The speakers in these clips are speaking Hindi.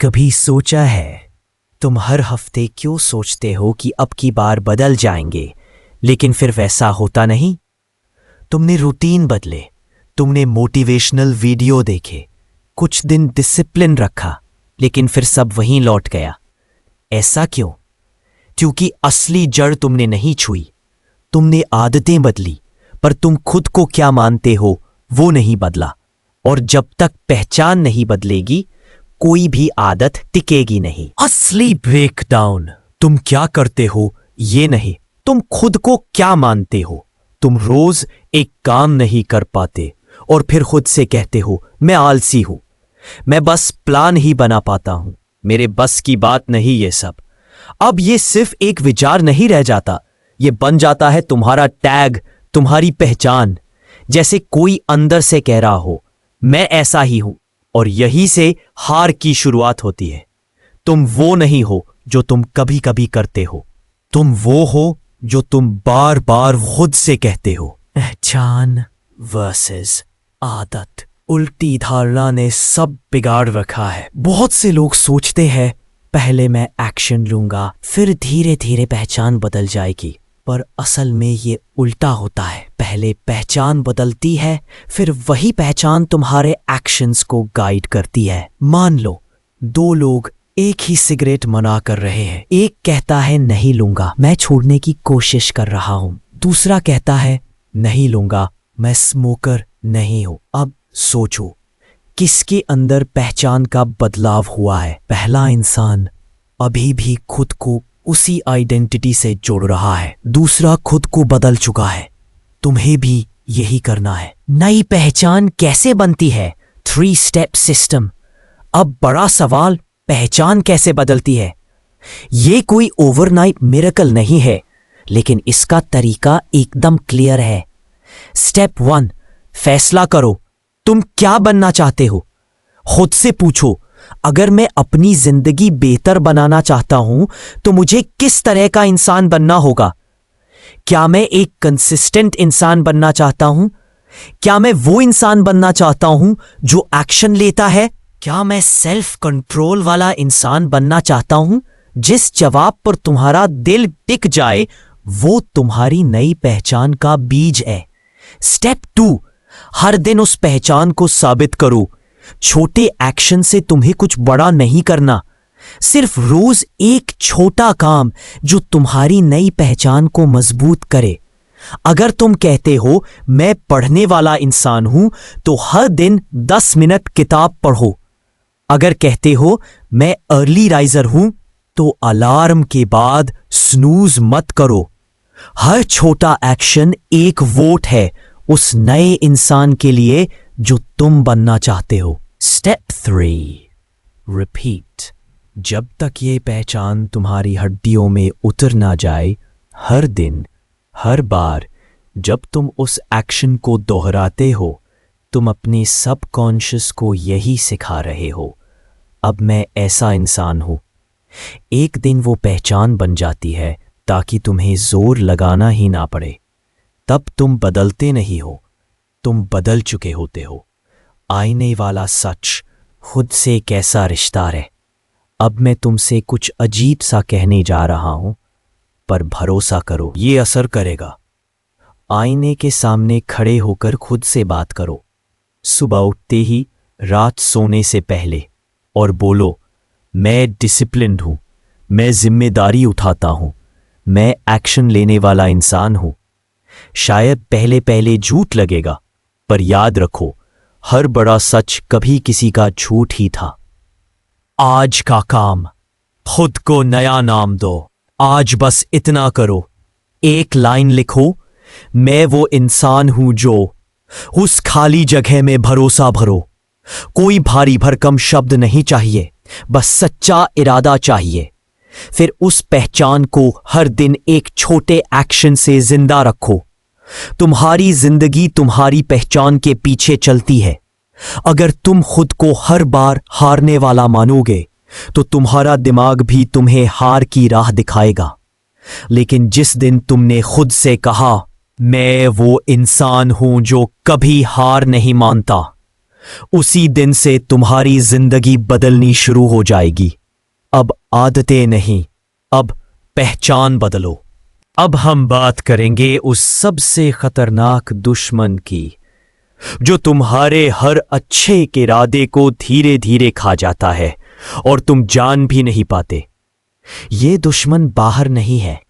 कभी सोचा है तुम हर हफ्ते क्यों सोचते हो कि अब की बार बदल जाएंगे, लेकिन फिर वैसा होता नहीं? तुमने रूटीन बदले, तुमने मोटिवेशनल वीडियो देखे, कुछ दिन डिसिप्लिन रखा, लेकिन फिर सब वहीं लौट गया। ऐसा क्यों? क्योंकि असली जड़ तुमने नहीं छुई। तुमने आदतें बदली, पर तुम खुद को क्या मानते हो वो नहीं बदला। और जब तक पहचान नहीं बदलेगी, कोई भी आदत टिकेगी नहीं। असली ब्रेकडाउन तुम क्या करते हो ये नहीं, तुम खुद को क्या मानते हो। तुम रोज एक काम नहीं कर पाते और फिर खुद से कहते हो मैं आलसी हूं, मैं बस प्लान ही बना पाता हूं, मेरे बस की बात नहीं ये सब। अब ये सिर्फ एक विचार नहीं रह जाता, ये बन जाता है तुम्हारा टैग, तुम्हारी पहचान। जैसे कोई अंदर से कह रहा हो मैं ऐसा ही हूं, और यही से हार की शुरुआत होती है। तुम वो नहीं हो जो तुम कभी कभी करते हो, तुम वो हो जो तुम बार बार खुद से कहते हो। पहचान वर्सेस आदत, उल्टी धारणा ने सब बिगाड़ रखा है। बहुत से लोग सोचते हैं पहले मैं एक्शन लूंगा फिर धीरे धीरे पहचान बदल जाएगी, पर असल में ये उल्टा होता है। पहले पहचान बदलती है, फिर वही पहचान तुम्हारे एक्शंस को गाइड करती है। मान लो दो लोग एक ही सिगरेट मना कर रहे हैं। एक कहता है नहीं लूंगा, मैं छोड़ने की कोशिश कर रहा हूं। दूसरा कहता है नहीं लूंगा, मैं स्मोकर नहीं हूं। अब सोचो किसके अंदर पहचान का बदलाव हुआ है? पहला इंसान अभी भी खुद को उसी आइडेंटिटी से जोड़ रहा है, दूसरा खुद को बदल चुका है। तुम्हें भी यही करना है। नई पहचान कैसे बनती है? 3 स्टेप सिस्टम। अब बड़ा सवाल, पहचान कैसे बदलती है? ये कोई ओवरनाइट मिरेकल नहीं है, लेकिन इसका तरीका एकदम क्लियर है। स्टेप 1, फैसला करो तुम क्या बनना चाहते हो। खुद से पूछो, अगर मैं अपनी जिंदगी बेहतर बनाना चाहता हूं तो मुझे किस तरह का इंसान बनना होगा? क्या मैं एक कंसिस्टेंट इंसान बनना चाहता हूं? क्या मैं वो इंसान बनना चाहता हूं जो एक्शन लेता है? क्या मैं सेल्फ कंट्रोल वाला इंसान बनना चाहता हूं? जिस जवाब पर तुम्हारा दिल टिक जाए वो तुम्हारी नई पहचान का बीज है। स्टेप 2, हर दिन उस पहचान को साबित करो। छोटे एक्शन से तुम्हें कुछ बड़ा नहीं करना, सिर्फ रोज एक छोटा काम जो तुम्हारी नई पहचान को मजबूत करे। अगर तुम कहते हो मैं पढ़ने वाला इंसान हूं तो हर दिन 10 मिनट किताब पढ़ो। अगर कहते हो मैं अर्ली राइजर हूं तो अलार्म के बाद स्नूज मत करो। हर छोटा एक्शन एक वोट है उस नए इंसान के लिए जो तुम बनना चाहते हो। Step 3, repeat. जब तक ये पहचान तुम्हारी हड्डियों में उतर ना जाए, हर दिन, हर बार जब तुम उस एक्शन को दोहराते हो, तुम अपने सबकॉन्शियस को यही सिखा रहे हो, अब मैं ऐसा इंसान हूं। एक दिन वो पहचान बन जाती है ताकि तुम्हें जोर लगाना ही ना पड़े। तब तुम बदलते नहीं हो, तुम बदल चुके होते हो। आईने वाला सच, खुद से कैसा रिश्ता है। अब मैं तुमसे कुछ अजीब सा कहने जा रहा हूं, पर भरोसा करो ये असर करेगा। आईने के सामने खड़े होकर खुद से बात करो, सुबह उठते ही, रात सोने से पहले, और बोलो मैं डिसिप्लिन्ड हूं, मैं जिम्मेदारी उठाता हूं, मैं एक्शन लेने वाला इंसान हूं। शायद पहले पहले झूठ लगेगा, पर याद रखो हर बड़ा सच कभी किसी का झूठ ही था। आज का काम, खुद को नया नाम दो। आज बस इतना करो, एक लाइन लिखो, मैं वो इंसान हूं जो। उस खाली जगह में भरोसा भरो। कोई भारी भरकम शब्द नहीं चाहिए, बस सच्चा इरादा चाहिए। फिर उस पहचान को हर दिन एक छोटे एक्शन से जिंदा रखो। तुम्हारी जिंदगी तुम्हारी पहचान के पीछे चलती है। अगर तुम खुद को हर बार हारने वाला मानोगे तो तुम्हारा दिमाग भी तुम्हें हार की राह दिखाएगा। लेकिन जिस दिन तुमने खुद से कहा मैं वो इंसान हूं जो कभी हार नहीं मानता, उसी दिन से तुम्हारी जिंदगी बदलनी शुरू हो जाएगी। अब आदतें नहीं, अब पहचान बदलो। अब हम बात करेंगे उस सबसे खतरनाक दुश्मन की, जो तुम्हारे हर अच्छे के इरादे को धीरे धीरे खा जाता है और तुम जान भी नहीं पाते। ये दुश्मन बाहर नहीं है,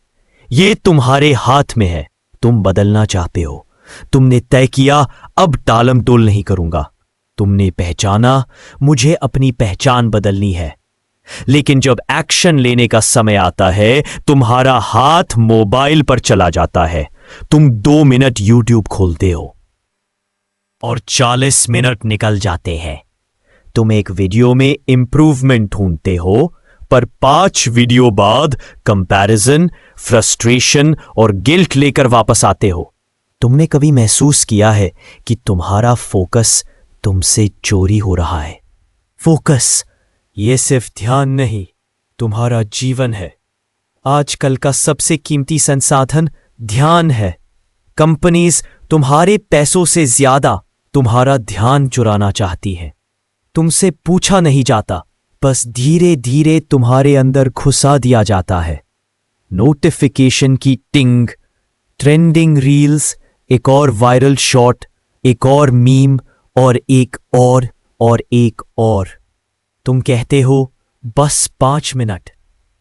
ये तुम्हारे हाथ में है। तुम बदलना चाहते हो, तुमने तय किया अब टालम टोल नहीं करूंगा। तुमने पहचाना मुझे अपनी पहचान बदलनी है। लेकिन जब एक्शन लेने का समय आता है, तुम्हारा हाथ मोबाइल पर चला जाता है। तुम 2 मिनट यूट्यूब खोलते हो और 40 मिनट निकल जाते हैं। तुम एक वीडियो में इंप्रूवमेंट ढूंढते हो, पर 5 वीडियो बाद कंपैरिजन, फ्रस्ट्रेशन और गिल्ट लेकर वापस आते हो। तुमने कभी महसूस किया है कि तुम्हारा फोकस तुमसे चोरी हो रहा है? फोकस ये सिर्फ ध्यान नहीं, तुम्हारा जीवन है। आजकल का सबसे कीमती संसाधन ध्यान है। कंपनीज तुम्हारे पैसों से ज्यादा तुम्हारा ध्यान चुराना चाहती है। तुमसे पूछा नहीं जाता, बस धीरे धीरे तुम्हारे अंदर घुसा दिया जाता है। नोटिफिकेशन की टिंग, ट्रेंडिंग रील्स, एक और वायरल शॉट, एक और मीम और एक और। तुम कहते हो बस 5 मिनट,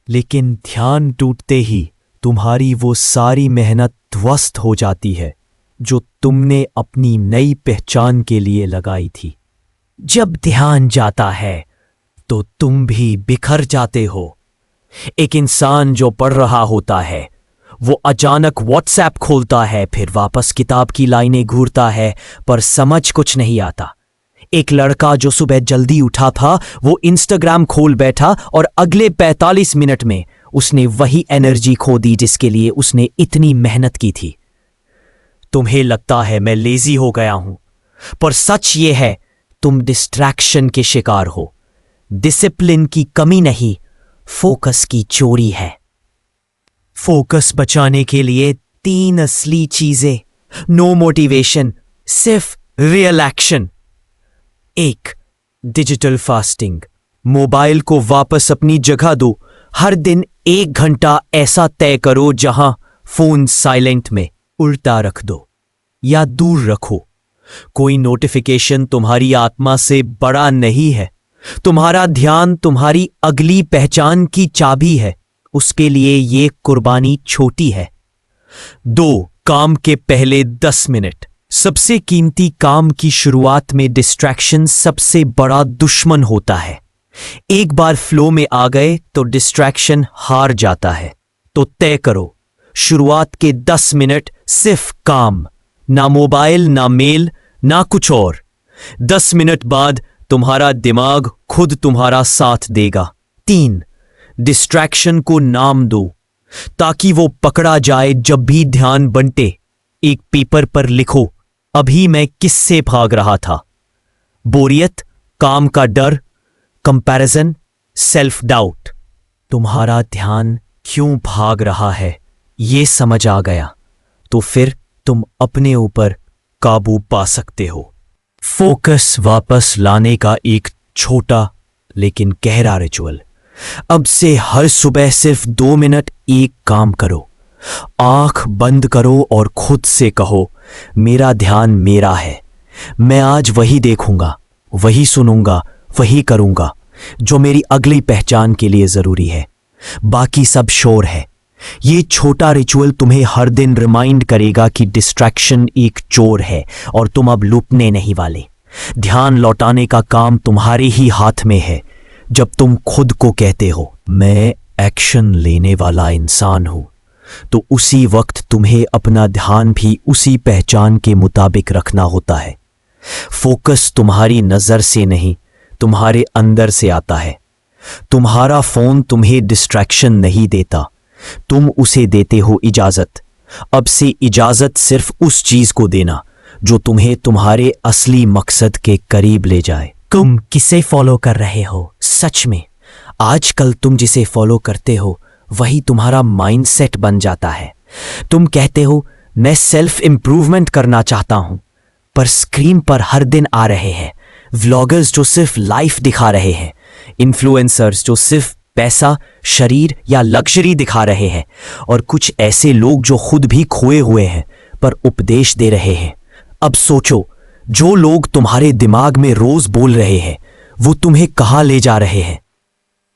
लेकिन ध्यान टूटते ही तुम्हारी वो सारी मेहनत ध्वस्त हो जाती है जो तुमने अपनी नई पहचान के लिए लगाई थी। जब ध्यान जाता है तो तुम भी बिखर जाते हो। एक इंसान जो पढ़ रहा होता है, वो अचानक व्हाट्सएप खोलता है, फिर वापस किताब की लाइनें घूरता है, पर समझ कुछ नहीं आता। एक लड़का जो सुबह जल्दी उठा था, वो इंस्टाग्राम खोल बैठा और अगले 45 मिनट में उसने वही एनर्जी खो दी जिसके लिए उसने इतनी मेहनत की थी। तुम्हें लगता है मैं लेजी हो गया हूं, पर सच ये है तुम डिस्ट्रैक्शन के शिकार हो। डिसिप्लिन की कमी नहीं, फोकस की चोरी है। फोकस बचाने के लिए 3 असली चीजें, नो मोटिवेशन, सिर्फ real action. 1. Digital fasting. Mobile को वापस अपनी जगह दो। हर दिन 1 घंटा ऐसा तय करो जहां फोन साइलेंट में उल्टा रख दो या दूर रखो। कोई नोटिफिकेशन तुम्हारी आत्मा से बड़ा नहीं है। तुम्हारा ध्यान तुम्हारी अगली पहचान की चाबी है। उसके लिए ये कुर्बानी छोटी है। 2. काम के पहले 10 मिनट। सबसे कीमती काम की शुरुआत में डिस्ट्रैक्शन सबसे बड़ा दुश्मन होता है। एक बार फ्लो में आ गए तो डिस्ट्रैक्शन हार जाता है। तो तय करो, शुरुआत के 10 मिनट सिर्फ काम, ना मोबाइल, ना मेल, ना कुछ और। 10 मिनट बाद तुम्हारा दिमाग खुद तुम्हारा साथ देगा। 3. डिस्ट्रैक्शन को नाम दो ताकि वो पकड़ा जाए जब भी ध्यान बंटे। एक पेपर पर लिखो, अभी मैं किससे भाग रहा था? बोरियत, काम का डर, कंपैरिजन, सेल्फ डाउट। तुम्हारा ध्यान क्यों भाग रहा है ये समझ आ गया तो फिर तुम अपने ऊपर काबू पा सकते हो। फोकस वापस लाने का एक छोटा लेकिन गहरा रिचुअल। अब से हर सुबह सिर्फ 2 मिनट एक काम करो। आंख बंद करो और खुद से कहो, मेरा ध्यान मेरा है। मैं आज वही देखूंगा, वही सुनूंगा, वही करूंगा जो मेरी अगली पहचान के लिए जरूरी है। बाकी सब शोर है। ये छोटा रिचुअल तुम्हें हर दिन रिमाइंड करेगा कि डिस्ट्रैक्शन एक चोर है और तुम अब लुटने नहीं वाले। ध्यान लौटाने का काम तुम्हारे ही हाथ में है। जब तुम खुद को कहते हो मैं एक्शन लेने वाला इंसान हूं, तो उसी वक्त तुम्हें अपना ध्यान भी उसी पहचान के मुताबिक रखना होता है। फोकस तुम्हारी नजर से नहीं, तुम्हारे अंदर से आता है। तुम्हारा फोन तुम्हें डिस्ट्रैक्शन नहीं देता, तुम उसे देते हो इजाजत। अब से इजाजत सिर्फ उस चीज को देना जो तुम्हें तुम्हारे असली मकसद के करीब ले जाए। तुम किसे फॉलो कर रहे हो? सच में आजकल तुम जिसे फॉलो करते हो वही तुम्हारा माइंडसेट बन जाता है। तुम कहते हो मैं सेल्फ इंप्रूवमेंट करना चाहता हूं, पर स्क्रीन पर हर दिन आ रहे हैं व्लॉगर्स जो सिर्फ लाइफ दिखा रहे हैं, इन्फ्लुएंसर्स जो सिर्फ पैसा, शरीर या लग्जरी दिखा रहे हैं, और कुछ ऐसे लोग जो खुद भी खोए हुए हैं पर उपदेश दे रहे हैं। अब सोचो, जो लोग तुम्हारे दिमाग में रोज बोल रहे हैं वो तुम्हें कहां ले जा रहे हैं?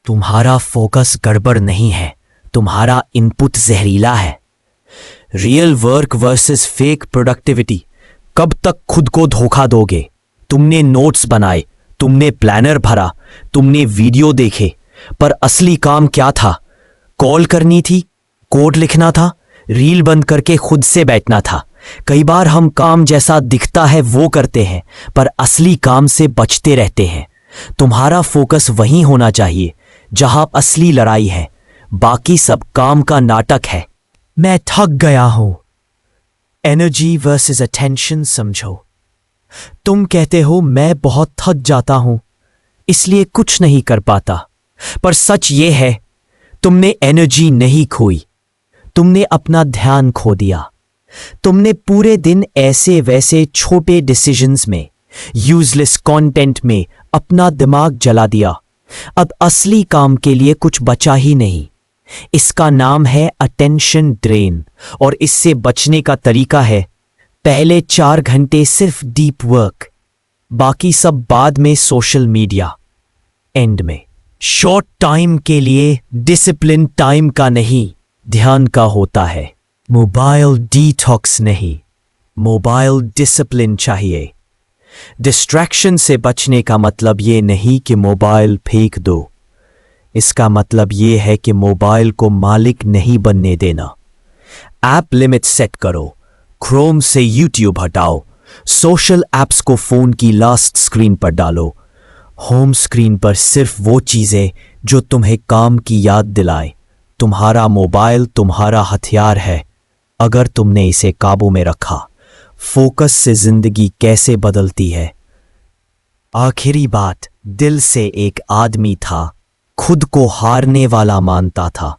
तुम्हारा फोकस गड़बड़ नहीं है, तुम्हारा इनपुट जहरीला है। Real work versus fake productivity. कब तक खुद को धोखा दोगे? तुमने नोट्स बनाए, तुमने प्लानर भरा, तुमने वीडियो देखे, पर असली काम क्या था? कॉल करनी थी, कोड लिखना था, रील बंद करके खुद से बैठना था। कई बार हम काम जैसा दिखता है वो करते हैं, पर असली काम से बचते रहते हैं। तुम्हारा फोकस वहीं होना चाहिए जहां असली लड़ाई है, बाकी सब काम का नाटक है। मैं थक गया हूं। एनर्जी वर्सेस अटेंशन समझो। तुम कहते हो मैं बहुत थक जाता हूं इसलिए कुछ नहीं कर पाता, पर सच ये है तुमने एनर्जी नहीं खोई, तुमने अपना ध्यान खो दिया। तुमने पूरे दिन ऐसे वैसे छोटे डिसीजंस में, यूजलेस कंटेंट में अपना दिमाग जला दिया। अब असली काम के लिए कुछ बचा ही नहीं। इसका नाम है अटेंशन ड्रेन, और इससे बचने का तरीका है पहले 4 घंटे सिर्फ डीप वर्क, बाकी सब बाद में सोशल मीडिया। एंड में शॉर्ट टाइम के लिए डिसिप्लिन टाइम का नहीं, ध्यान का होता है। मोबाइल डिटॉक्स नहीं, मोबाइल डिसिप्लिन चाहिए। डिस्ट्रैक्शन से बचने का मतलब ये नहीं कि मोबाइल फेंक दो, इसका मतलब ये है कि मोबाइल को मालिक नहीं बनने देना। ऐप लिमिट सेट करो, क्रोम से यूट्यूब हटाओ, सोशल ऐप्स को फोन की लास्ट स्क्रीन पर डालो। होम स्क्रीन पर सिर्फ वो चीजें जो तुम्हें काम की याद दिलाए। तुम्हारा मोबाइल तुम्हारा हथियार है, अगर तुमने इसे काबू में रखा। फोकस से जिंदगी कैसे बदलती है। आखिरी बात, दिल से एक आदमी था, खुद को हारने वाला मानता था।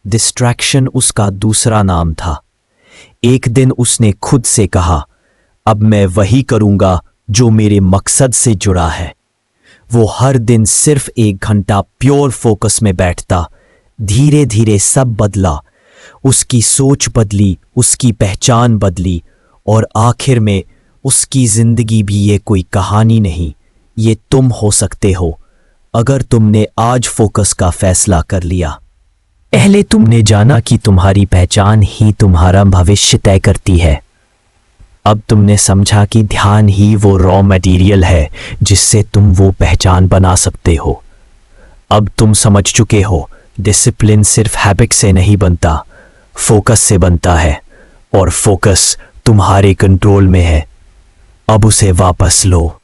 डिस्ट्रैक्शन उसका दूसरा नाम था। एक दिन उसने खुद से कहा, अब मैं वही करूंगा जो मेरे मकसद से जुड़ा है। वो हर दिन सिर्फ 1 घंटा प्योर फोकस में बैठता। धीरे धीरे सब बदला, उसकी सोच बदली, उसकी पहचान बदली, और आखिर में उसकी जिंदगी भी ये कोई कहानी नहीं, ये तुम हो सकते हो अगर तुमने आज फोकस का फैसला कर लिया। पहले तुमने जाना कि तुम्हारी पहचान ही तुम्हारा भविष्य तय करती है। अब तुमने समझा कि ध्यान ही वो रॉ मटेरियल है जिससे तुम वो पहचान बना सकते हो। अब तुम समझ चुके हो, डिसिप्लिन सिर्फ हैबिट से नहीं बनता, फोकस से बनता है, और फोकस तुम्हारे कंट्रोल में है। अब उसे वापस लो।